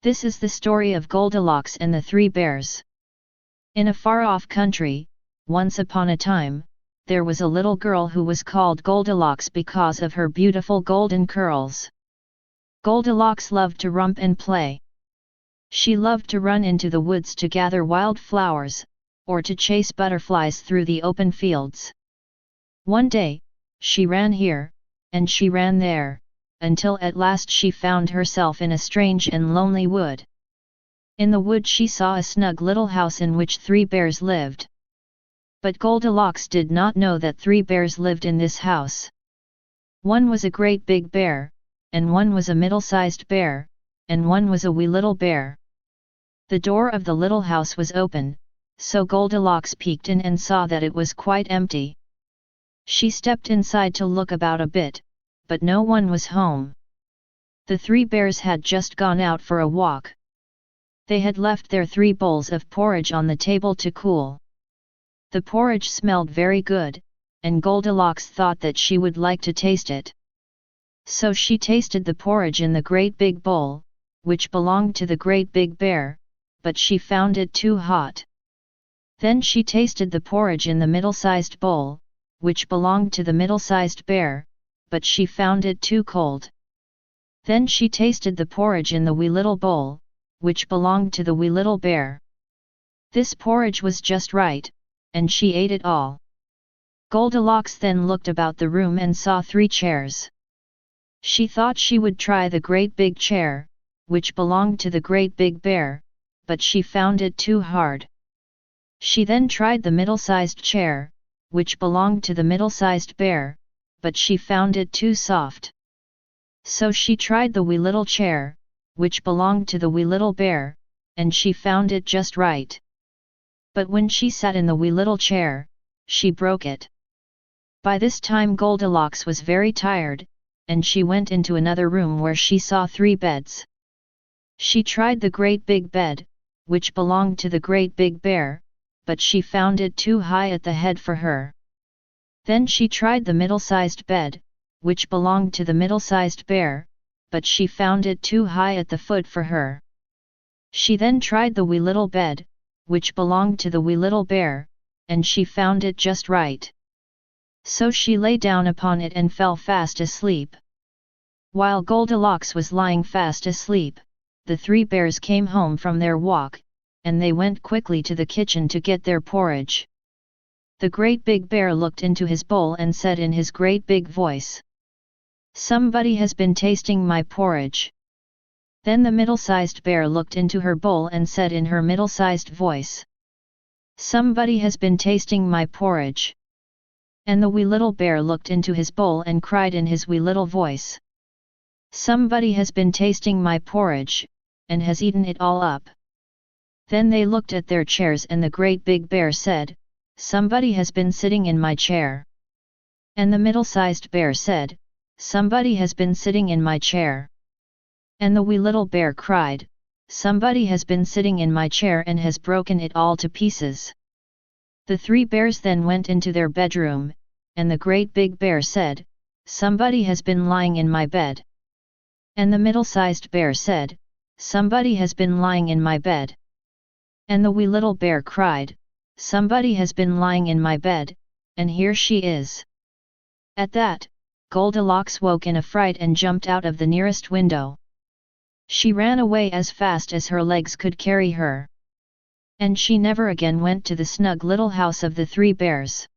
This is the story of Goldilocks and the Three Bears. In a far-off country, once upon a time, there was a little girl who was called Goldilocks because of her beautiful golden curls. Goldilocks loved to romp and play. She loved to run into the woods to gather wild flowers, or to chase butterflies through the open fields. One day, she ran here, and she ran there, until at last she found herself in a strange and lonely wood. In the wood she saw a snug little house in which 3 bears lived. But Goldilocks did not know that 3 bears lived in this house. One was a great big bear, and one was a middle-sized bear, and one was a wee little bear. The door of the little house was open, so Goldilocks peeked in and saw that it was quite empty. She stepped inside to look about a bit, but no one was home. The 3 bears had just gone out for a walk. They had left their 3 bowls of porridge on the table to cool. The porridge smelled very good, and Goldilocks thought that she would like to taste it. So she tasted the porridge in the great big bowl, which belonged to the great big bear, but she found it too hot. Then she tasted the porridge in the middle-sized bowl, which belonged to the middle-sized bear, but she found it too cold. Then she tasted the porridge in the wee little bowl, which belonged to the wee little bear. This porridge was just right, and she ate it all. Goldilocks then looked about the room and saw 3 chairs. She thought she would try the great big chair, which belonged to the great big bear, but she found it too hard. She then tried the middle-sized chair, which belonged to the middle-sized bear, but she found it too soft. So she tried the wee little chair, which belonged to the wee little bear, and she found it just right. But when she sat in the wee little chair, she broke it. By this time Goldilocks was very tired, and she went into another room where she saw 3 beds. She tried the great big bed, which belonged to the great big bear, but she found it too high at the head for her. Then she tried the middle-sized bed, which belonged to the middle-sized bear, but she found it too high at the foot for her. She then tried the wee little bed, which belonged to the wee little bear, and she found it just right. So she lay down upon it and fell fast asleep. While Goldilocks was lying fast asleep, the 3 bears came home from their walk, and they went quickly to the kitchen to get their porridge. The great big bear looked into his bowl and said in his great big voice, "Somebody has been tasting my porridge." Then the middle-sized bear looked into her bowl and said in her middle-sized voice, "Somebody has been tasting my porridge." And the wee little bear looked into his bowl and cried in his wee little voice, "Somebody has been tasting my porridge, and has eaten it all up." Then they looked at their chairs and the great big bear said, "Somebody has been sitting in my chair." And the middle-sized bear said, "Somebody has been sitting in my chair." And the wee little bear cried, "Somebody has been sitting in my chair and has broken it all to pieces." The 3 bears then went into their bedroom, and the great big bear said, "Somebody has been lying in my bed." And the middle-sized bear said, "Somebody has been lying in my bed." And the wee little bear cried, "Somebody has been lying in my bed, and here she is." At that, Goldilocks woke in a fright and jumped out of the nearest window. She ran away as fast as her legs could carry her. And she never again went to the snug little house of the 3 bears.